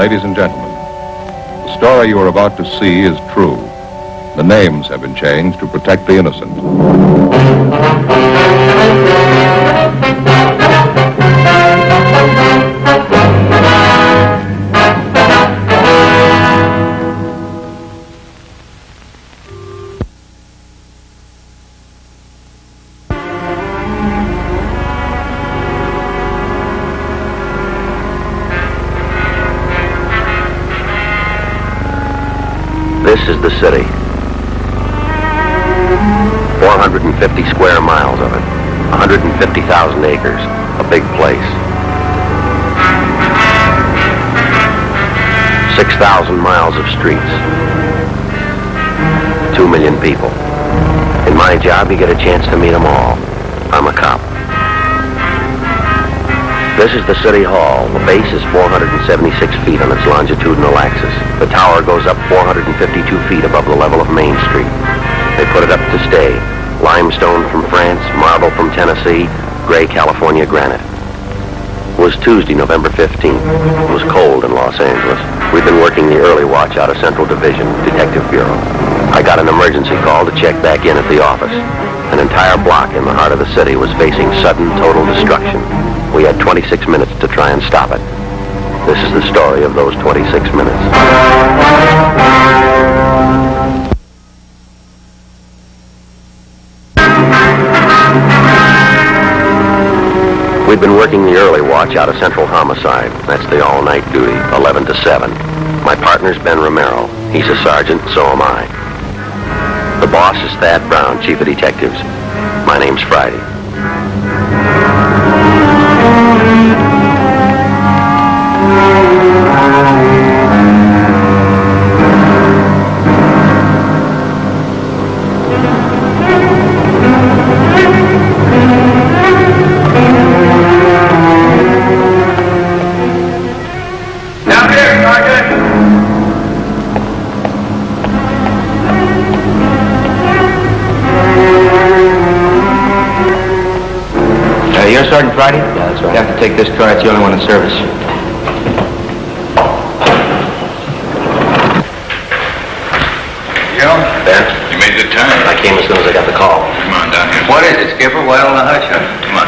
Ladies and gentlemen, the story you are about to see is true. The names have been changed to protect the innocent. This is the city. 450 square miles of it. 150,000 acres. A big place. 6,000 miles of streets. 2 million people. In my job, you get a chance to meet them all. I'm a cop. This is the City Hall. The base is 476 feet on its longitudinal axis. The tower goes up 452 feet above the level of Main Street. They put it up to stay. Limestone from France, marble from Tennessee, gray California granite. It was Tuesday, November 15th. It was cold in Los Angeles. We'd been working the early watch out of Central Division, Detective Bureau. I got an emergency call to check back in at the office. An entire block in the heart of the city was facing sudden, total destruction. We had 26 minutes to try and stop it. This is the story of those 26 minutes. We'd been working the early watch out of Central Homicide. That's the all-night duty, 11 to 7. My partner's Ben Romero. He's a sergeant, so am I. The boss is Thad Brown, chief of detectives. My name's Friday. You're Sergeant Friday? Yeah, that's right. You have to take this car. It's the only one in service. Joe? Ben? You made good time. I came as soon as I got the call. Come on, down here. What is it, Skipper? Why all the hush? Come on.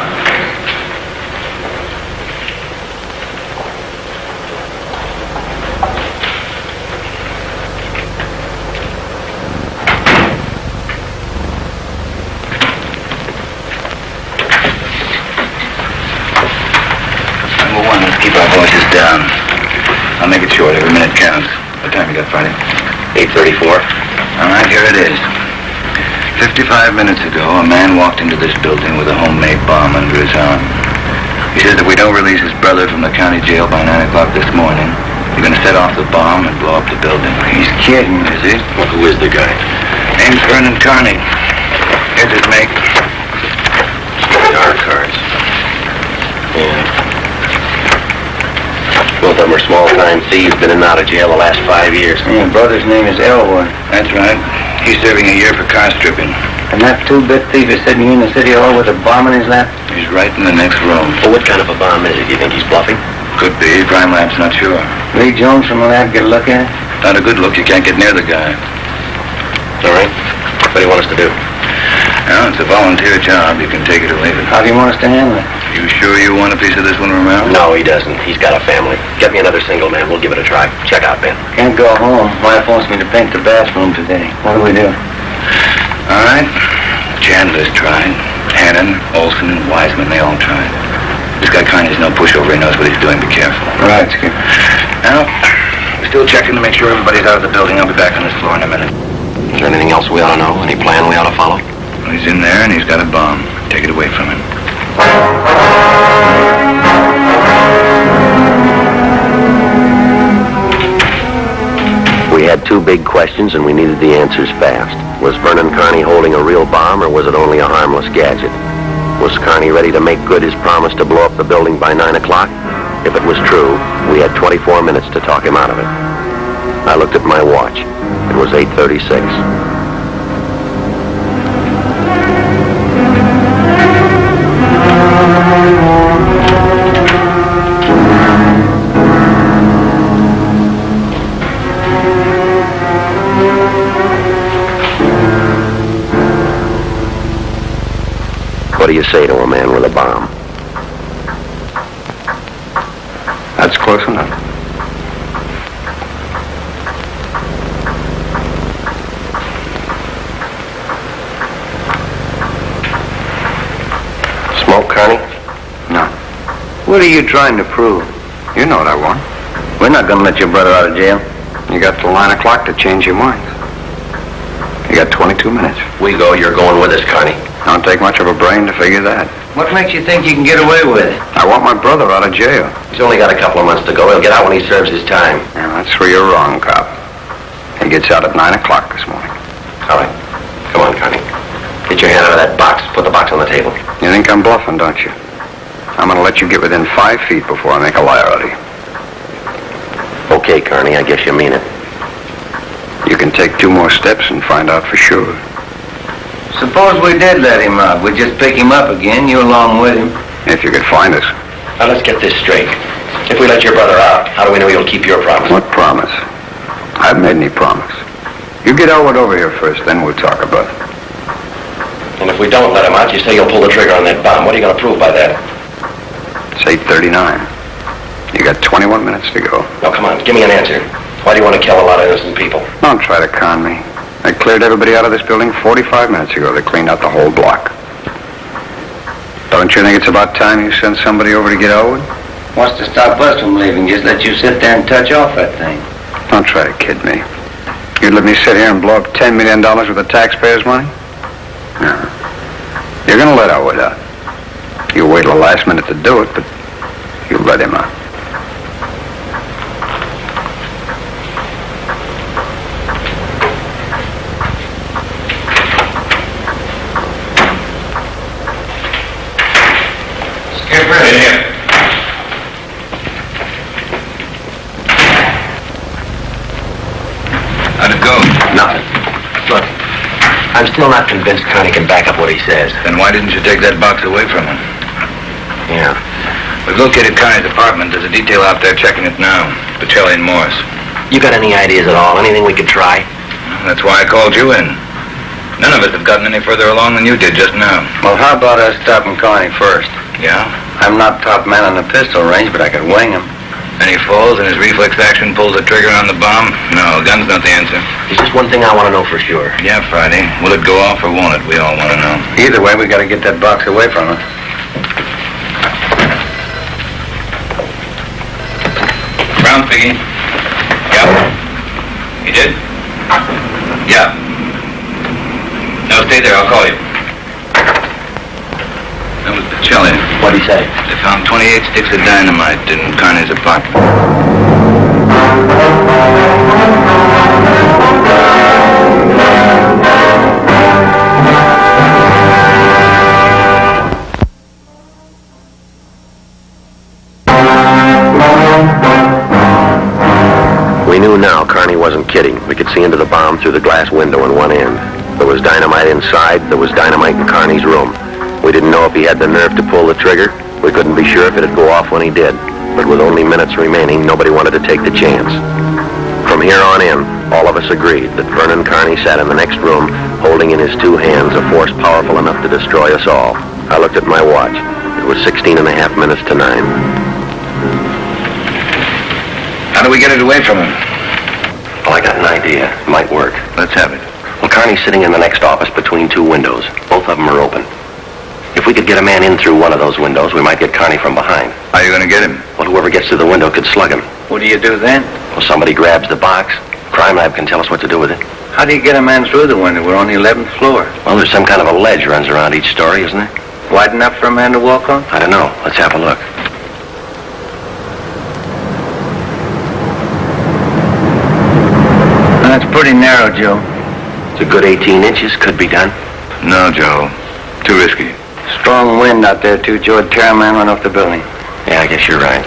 Down. I'll make it short. Every minute counts. What time you got, Friday? 8:34. All right, here it is. 55 minutes ago, a man walked into this building with a homemade bomb under his arm. He says that we don't release his brother from the county jail by 9 o'clock this morning, you're going to set off the bomb and blow up the building. He's kidding. Is he? Well, who is the guy? Name's Vernon Carney. Here's his make. Dark cards. Yeah. Both of them are small-time thieves, been in and out of jail the last 5 years. Your brother's name is Elwood. That's right. He's serving a year for car stripping. And that two-bit thief is sitting in the city hall with a bomb in his lap? He's right in the next room. Well, what kind of a bomb is it? Do you think he's bluffing? Could be. Crime lab's not sure. Lee Jones from the lab get a look at it? Not a good look. You can't get near the guy. All right. What do you want us to do? Well, it's a volunteer job. You can take it or leave it. How do you want us to handle it? You sure you want a piece of this one, Romero? No, he doesn't. He's got a family. Get me another single man. We'll give it a try. Check out, Ben. Can't go home. Wife wants me to paint the bathroom today. What do we do? All right. Chandler's tried. Hannon, Olson, and Wiseman, they all tried. This guy Carney's no pushover. He knows what he's doing. Be careful. Right, Skipper. Now, we're still checking to make sure everybody's out of the building. I'll be back on this floor in a minute. Is there anything else we ought to know? Any plan we ought to follow? Well, he's in there, and he's got a bomb. Take it away from him. We had two big questions, and we needed the answers fast. Was Vernon Carney holding a real bomb, or was it only a harmless gadget? Was Carney ready to make good his promise to blow up the building by 9 o'clock? If it was true, we had 24 minutes to talk him out of it. I looked at my watch. It was 8:36. What do you say to a man with a bomb? That's close enough. Smoke, Carney? No. What are you trying to prove? You know what I want. We're not going to let your brother out of jail. You got till 9 o'clock to change your mind. You got 22 minutes. We go, you're going with us, Carney. Don't take much of a brain to figure that. What makes you think you can get away with it? I want my brother out of jail. He's only got a couple of months to go. He'll get out when he serves his time. Yeah, that's where you're wrong, cop. He gets out at 9 o'clock this morning. All right. Come on, Carney. Get your hand out of that box. Put the box on the table. You think I'm bluffing, don't you? I'm going to let you get within 5 feet before I make a liar out of you. Okay, Carney, I guess you mean it. You can take 2 more steps and find out for sure. Suppose we did let him out. We'd just pick him up again, you along with him. If you could find us. Now, let's get this straight. If we let your brother out, how do we know you'll keep your promise? What promise? I haven't made any promise. You get Elwood over here first, then we'll talk about it. And if we don't let him out, you say you'll pull the trigger on that bomb. What are you going to prove by that? It's 8:39. You got 21 minutes to go. Now, come on, give me an answer. Why do you want to kill a lot of innocent people? Don't try to con me. They cleared everybody out of this building 45 minutes ago. They cleaned out the whole block. Don't you think it's about time you sent somebody over to get Elwood? Wants to stop us from leaving. Just let you sit there and touch off that thing. Don't try to kid me. You'd let me sit here and blow up $10 million worth of taxpayers' money? No. You're going to let Elwood out. You wait till the last minute to do it, but you let him out. Skipper, in here. How'd it go? Nothing. Look, I'm still not convinced Carney can back up what he says. Then why didn't you take that box away from him? Yeah. We've located Carney's apartment. There's a detail out there checking it now. Pacelli and Morris. You got any ideas at all? Anything we could try? That's why I called you in. None of us have gotten any further along than you did just now. Well, how about us stopping Carney first? Yeah? I'm not top man on the pistol range, but I could wing him. And he falls and his reflex action pulls the trigger on the bomb? No, gun's not the answer. There's just one thing I want to know for sure. Yeah, Friday. Will it go off or won't it? We all want to know. Either way, we got to get that box away from us. Brown piggy. Yep. You did? Yeah. No, stay there. I'll call you. That was Pacelli. What'd he say? They found 28 sticks of dynamite in Carney's apartment. We knew now Carney wasn't kidding. We could see into the bomb through the glass window in one end. There was dynamite inside. There was dynamite in Carney's room. We didn't know if he had the nerve to pull the trigger. We couldn't be sure if it'd go off when he did. But with only minutes remaining, nobody wanted to take the chance. From here on in, all of us agreed that Vernon Carney sat in the next room, holding in his 2 hands a force powerful enough to destroy us all. I looked at my watch. It was 16 and a half minutes to 9. How do we get it away from him? Well, I got an idea. It might work. Let's have it. Well, Carney's sitting in the next office between 2 windows. Both of them are open. If we could get a man in through one of those windows, we might get Carney from behind. How are you going to get him? Well, whoever gets through the window could slug him. What do you do then? Well, somebody grabs the box. Crime Lab can tell us what to do with it. How do you get a man through the window? We're on the 11th floor. Well, there's some kind of a ledge runs around each story, isn't there? Wide enough for a man to walk on? I don't know. Let's have a look. That's pretty narrow, Joe. It's a good 18 inches. Could be done. No, Joe. Too risky. Strong wind out there, too, Joe. I'd tear a man run off the building. Yeah, I guess you're right.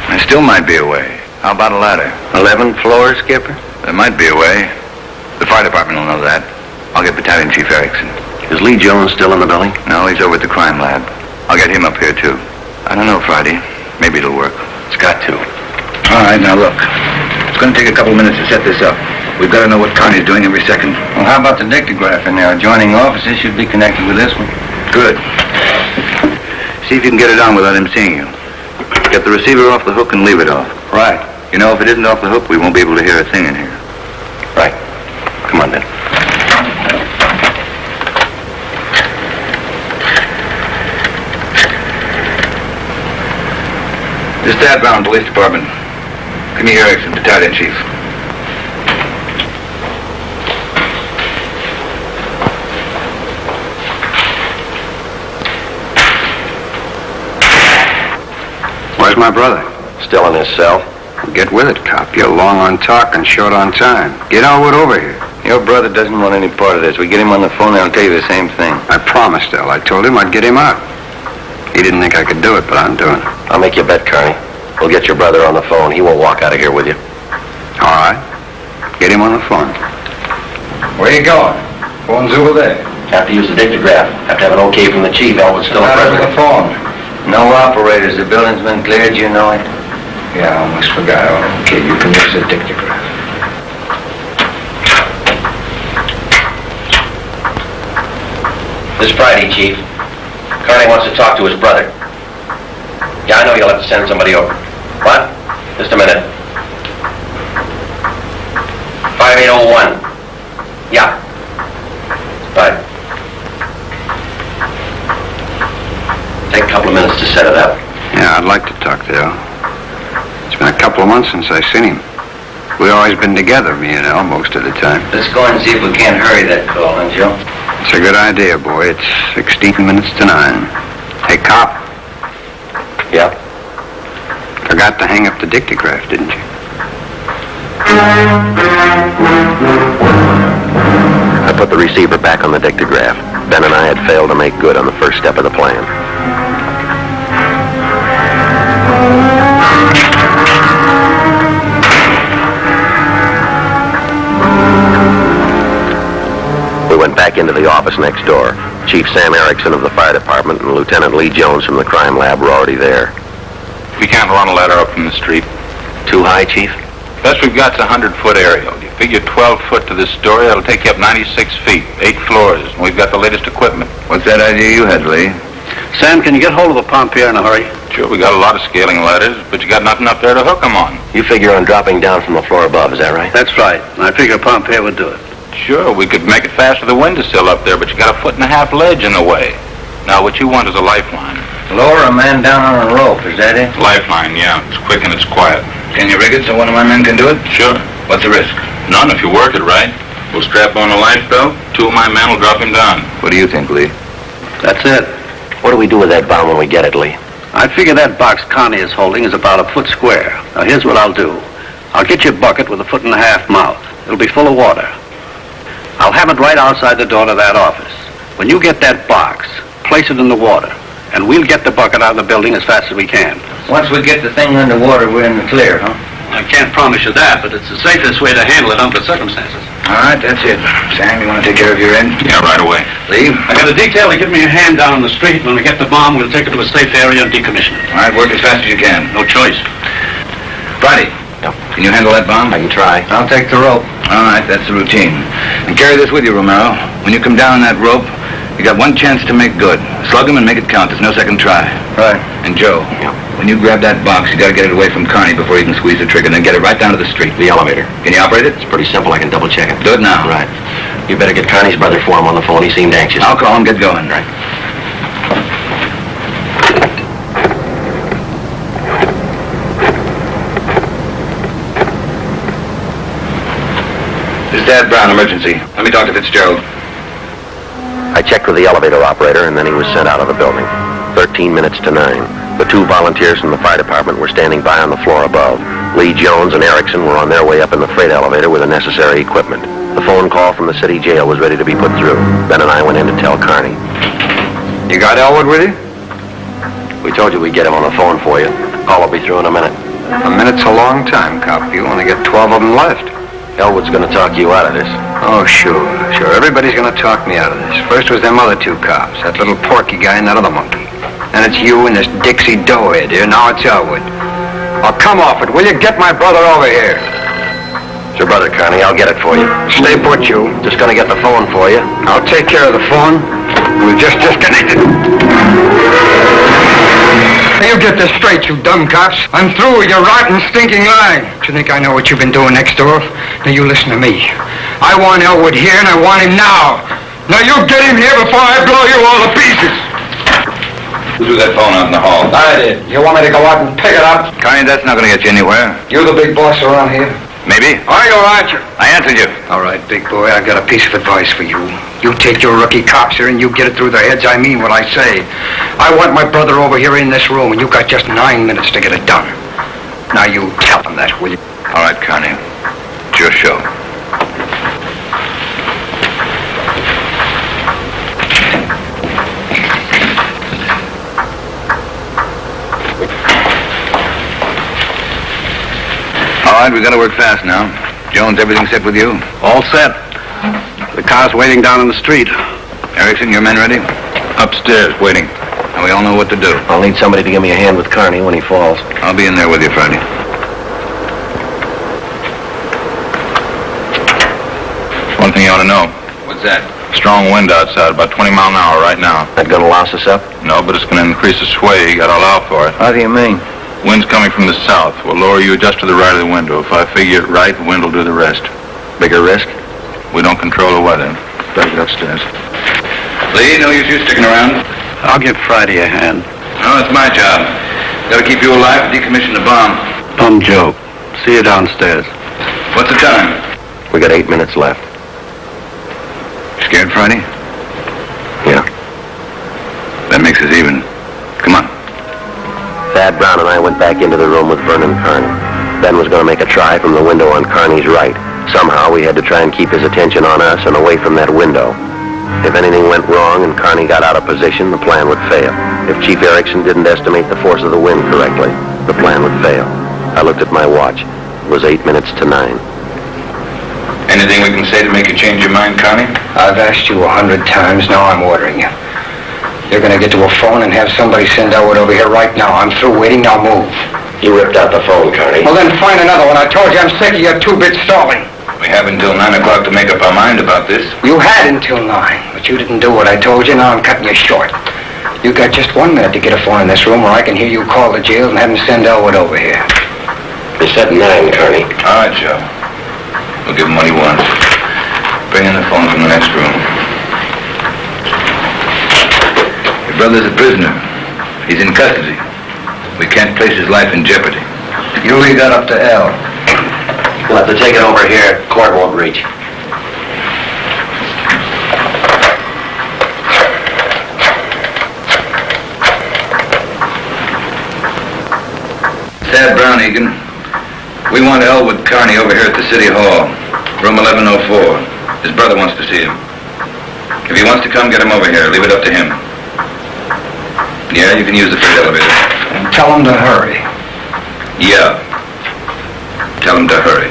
There still might be a way. How about a ladder? 11th floor, Skipper? There might be a way. The fire department will know that. I'll get Battalion Chief Erickson. Is Lee Jones still in the building? No, he's over at the crime lab. I'll get him up here, too. I don't know, Friday. Maybe it'll work. It's got to. All right, now look. It's going to take a couple minutes to set this up. We've got to know what Carney's doing every second. Well, how about the dictograph in there? Adjoining offices should be connected with this one. Good. See if you can get it on without him seeing you. Get the receiver off the hook and leave it off. Right. You know, if it isn't off the hook, we won't be able to hear a thing in here. Right. Come on, then. This is Dad Brown, Police Department. Give me Erickson, Battalion Chief. Where's my brother? Still in his cell. Get with it, cop. You're long on talk and short on time. Get Elwood over here. Your brother doesn't want any part of this. We get him on the phone, I'll tell you the same thing. I promised El. I told him I'd get him out. He didn't think I could do it, but I'm doing it. I'll make you a bet, Carney. We'll get your brother on the phone. He won't walk out of here with you. All right. Get him on the phone. Where you going? Phone's over there. Have to use the dictograph. Have to have an okay from the chief. Elwood's still a prisoner. the phone. No operators. The building's been cleared, you know it. Yeah, I almost forgot. Okay, you can use the dictograph. This Friday, Chief. Carney wants to talk to his brother. Yeah, I know you'll have to send somebody over. What? Just a minute. 5801. Yeah. Right. Take a couple of minutes to set it up. Yeah, I'd like to talk to El. It's been a couple of months since I've seen him. We've always been together, me and El, most of the time. Let's go and see if we can't hurry that call, huh, Joe? It's a good idea, boy. It's 16 minutes to 9. Hey, cop. Yeah? Forgot to hang up the dictograph, didn't you? I put the receiver back on the dictograph. Ben and I had failed to make good on the first step of the plan. We went back into the office next door. Chief Sam Erickson of the fire department and Lieutenant Lee Jones from the crime lab were already there. We can't run a ladder up from the street. Too high, Chief? Best we've got's a 100-foot aerial. You figure 12 foot to this story, that'll take you up 96 feet, 8 floors, and we've got the latest equipment. What's that idea you had, Lee? Sam, can you get hold of a Pompier in a hurry? Sure, we got a lot of scaling ladders, but you got nothing up there to hook them on. You figure on dropping down from the floor above, is that right? That's right. I figure a Pompier would do it. Sure, we could make it fast with the windowsill up there, but you got a 1.5 foot ledge in the way. Now, what you want is a lifeline. Lower a man down on a rope, is that it? Lifeline, yeah. It's quick and it's quiet. Can you rig it so one of my men can do it? Sure. What's the risk? None if you work it right. We'll strap on a life belt. 2 of my men will drop him down. What do you think, Lee? That's it. What do we do with that bomb when we get it, Lee? I figure that box Connie is holding is about 1 foot square. Now, here's what I'll do. I'll get you a bucket with a 1.5 foot mouth. It'll be full of water. I'll have it right outside the door to that office. When you get that box, place it in the water, and we'll get the bucket out of the building as fast as we can. Once we get the thing underwater, we're in the clear, huh? I can't promise you that, but it's the safest way to handle it under the circumstances. All right, that's it. Sam, you want to take care of your end? Yeah, right away. Lee? I got a detail to give me a hand down on the street. When we get the bomb, we'll take it to a safe area and decommission it. All right, work as fast as you can. No choice. Friday. Yep. Can you handle that bomb? I can try. I'll take the rope. All right, that's the routine. And carry this with you, Romero. When you come down on that rope, you got one chance to make good. Slug him and make it count. There's no second try. Right. And Joe, when you grab that box, you got to get it away from Carney before you can squeeze the trigger, and then get it right down to the street. The elevator. Can you operate it? It's pretty simple. I can double check it. Do it now. Right. You better get Connie's brother for him on the phone. He seemed anxious. I'll call him. Get going. Right. This is Dad Brown, emergency. Let me talk to Fitzgerald. I checked with the elevator operator, and then he was sent out of the building. 13 minutes to 9. The 2 volunteers from the fire department were standing by on the floor above. Lee Jones and Erickson were on their way up in the freight elevator with the necessary equipment. The phone call from the city jail was ready to be put through. Ben and I went in to tell Carney. You got Elwood with you? We told you we'd get him on the phone for you. Call will be through in a minute. A minute's a long time, cop. You only got 12 of them left. Elwood's going to talk you out of this. Oh, sure. Everybody's going to talk me out of this. First was them other 2 cops, that little Porky guy and that other monkey. Then it's you and this Dixie doughhead here. Now it's Elwood. Oh, come off it. Will you get my brother over here? It's your brother, Connie. I'll get it for you. Stay put, you. Just going to get the phone for you. I'll take care of the phone. We've just disconnected. Now, you get this straight, you dumb cops. I'm through with your rotten, stinking lying. Do you think I know what you've been doing next door? Now, you listen to me. I want Elwood here, and I want him now. Now, you get him here before I blow you all to pieces. Who threw that phone out in the hall? I did. You want me to go out and pick it up? Connie, that's not going to get you anywhere. You the big boss around here? Maybe. Are you or aren't you? I answered you. All right, big boy, I've got a piece of advice for you. You take your rookie cops here and you get it through their heads. I mean what I say. I want my brother over here in this room, and you've got just 9 minutes to get it done. Now you tell him that, will you? All right, Connie. It's your show. All right, we got to work fast now. Jones, everything set with you? All set. The car's waiting down in the street. Erickson, your men ready? Upstairs, waiting. And we all know what to do. I'll need somebody to give me a hand with Carney when he falls. I'll be in there with you Friday. One thing you ought to know. What's that? Strong wind outside, about 20 miles an hour right now. That gonna louse us up? No, but it's going to increase the sway. You got to allow for it. How do you mean? Wind's coming from the south. We'll lower you just to the right of the window. If I figure it right, the wind will do the rest. Bigger risk? We don't control the weather. Better get upstairs. Lee, no use you sticking around. I'll give Friday a hand. No, it's my job. Got to keep you alive to decommission the bomb. Bum joke. See you downstairs. What's the time? We got 8 minutes left. Scared, Friday? Yeah. That makes us even. Come on. Thad Brown and I went back into the room with Vernon Carney. Ben was going to make a try from the window on Carney's right. Somehow we had to try and keep his attention on us and away from that window. If anything went wrong and Carney got out of position, the plan would fail. If Chief Erickson didn't estimate the force of the wind correctly, the plan would fail. I looked at my watch. It was 8 minutes to 9. Anything we can say to make you change your mind, Connie? I've asked you 100 times, now I'm ordering you. You're gonna get to a phone and have somebody send Elwood over here right now. I'm through waiting, now move. You ripped out the phone, Carney. Well, then find another one. I told you I'm sick of your 2-bit stalling. We have until 9 o'clock to make up our mind about this. You had until 9, but you didn't do what I told you. Now I'm cutting you short. You got just 1 minute to get a phone in this room where I can hear you call the jail and have them send Elwood over here. It's at 9, Carney. All right, Joe. We'll give him what he wants. Bring in the phone from the next room. Your brother's a prisoner. He's in custody. We can't place his life in jeopardy. You leave that up to El. We'll have to take it over here. Court won't reach. Thad Brown, Egan. We want Elwood Carney over here at the City Hall. Room 1104. His brother wants to see him. If he wants to come, get him over here. Leave it up to him. Yeah, you can use the freight elevator. And tell him to hurry. Yeah. Tell him to hurry.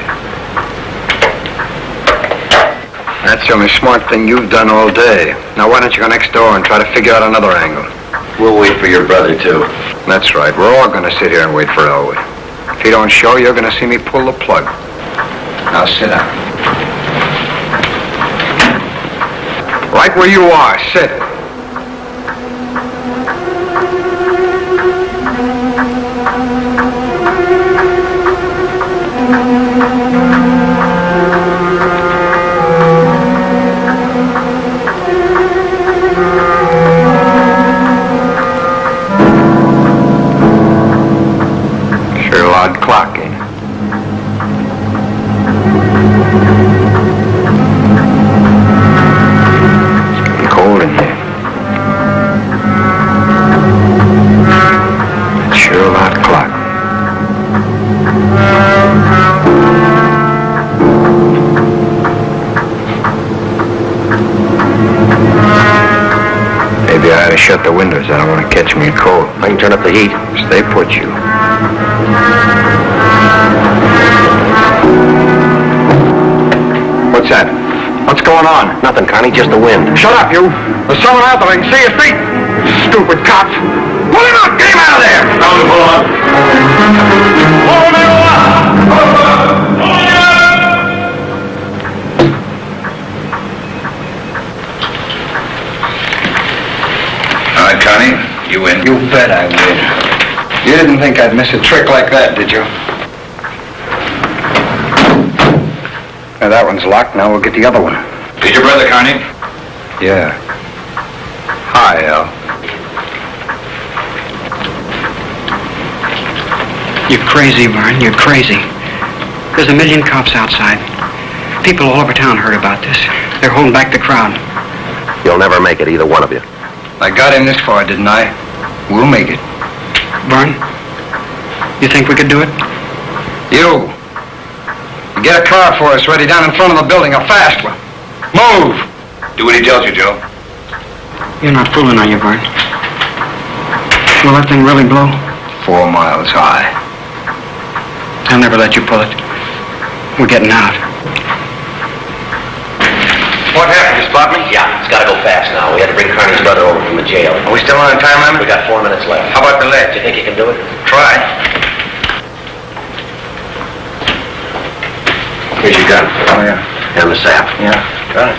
That's the only smart thing you've done all day. Now why don't you go next door and try to figure out another angle? We'll wait for your brother, too. That's right. We're all gonna sit here and wait for Elwood. If he don't show, you're gonna see me pull the plug. Now sit down. Right where you are, sit. Sure loud clock, eh? It's getting cold in here. It's sure loud clock. Maybe I ought to shut the windows. I don't want to catch me a cold. I can turn up the heat. Stay put, you. What's that? What's going on? Nothing, Carney, just the wind. Shut up, you. There's someone out there. I can see your feet. Stupid cops. Pull him out. Get him out of there. Down the floor. All right, Connie, you win. You bet I will. You didn't think I'd miss a trick like that, did you? Now, that one's locked. Now we'll get the other one. Is your brother, Carney? Yeah. Hi, Al. You're crazy, Vern. You're crazy. There's a million cops outside. People all over town heard about this. They're holding back the crowd. You'll never make it, either one of you. I got him this far, didn't I? We'll make it. Vern, you think we could do it? You get a car for us ready down in front of the building, a fast one. Move! Do what he tells you, Joe. You're not fooling, are you, Vern? Will that thing really blow? 4 miles high. I'll never let you pull it. We're getting out. What happened? You spot me? Yeah, it's got to go fast now. We had to bring Carney's brother over from the jail. Are we still on time limit? We got 4 minutes left. How about the ledge? Do you think you can do it? Try. Here's your gun. Oh, yeah. And the sap. Yeah, got it.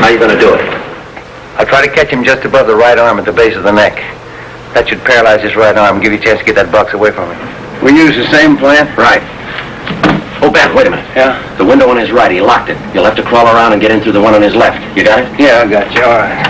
How you going to do it? I'll try to catch him just above the right arm at the base of the neck. That should paralyze his right arm and give you a chance to get that box away from him. We use the same plan? Right. Oh, Ben, wait a minute. Yeah? The window on his right, he locked it. You'll have to crawl around and get in through the one on his left. You got it? Yeah, I got you. All right.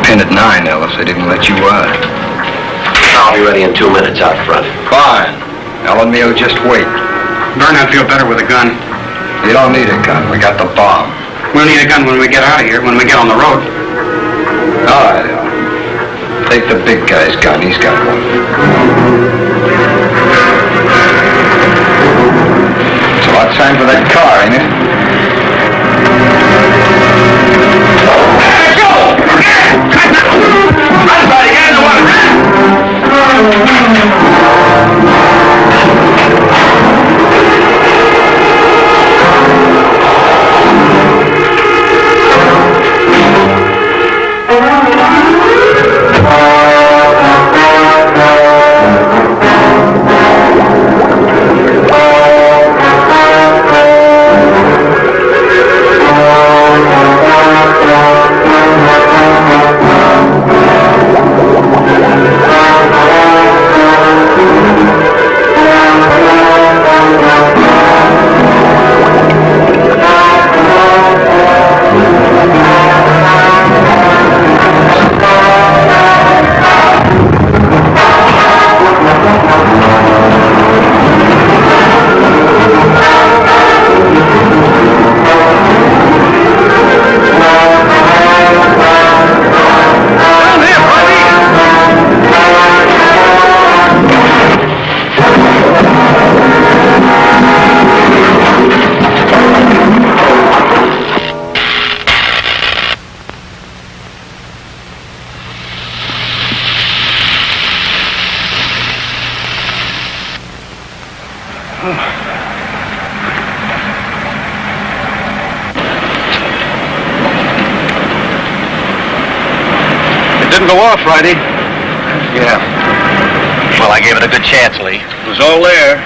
Pin at 9, Ellis. I didn't let you out. I'll be ready in 2 minutes out front. Fine. Al and me will just wait. Vern, I'd feel better with a gun. You don't need a gun. We got the bomb. We'll need a gun when we get out of here, when we get on the road. All right, Al. Take the big guy's gun. He's got one. It's about time for that car, ain't it? Didn't go off, Friday. Yeah. Well, I gave it a good chance, Lee. It was all there.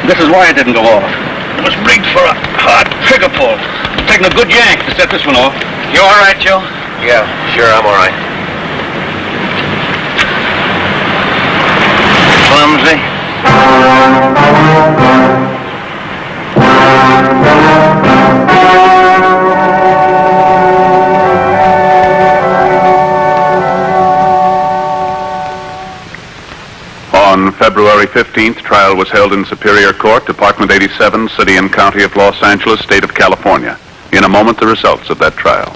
This is why it didn't go off. It was rigged for a hard trigger pull. Taking a good yank to set this one off. You all right, Joe? Yeah, sure, I'm all right. Clumsy. On February 15th, trial was held in Superior Court, Department 87, City and County of Los Angeles, State of California. In a moment, the results of that trial.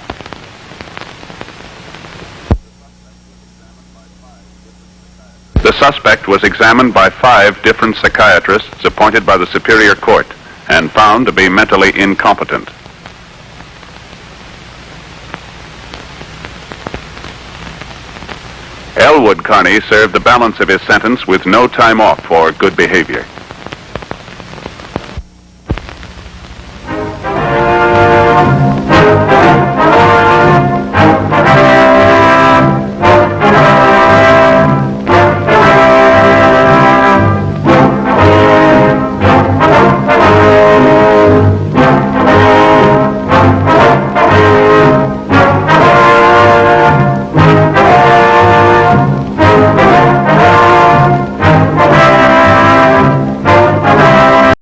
The suspect was examined by 5 different psychiatrists appointed by the Superior Court and found to be mentally incompetent. Elwood Carney served the balance of his sentence with no time off for good behavior.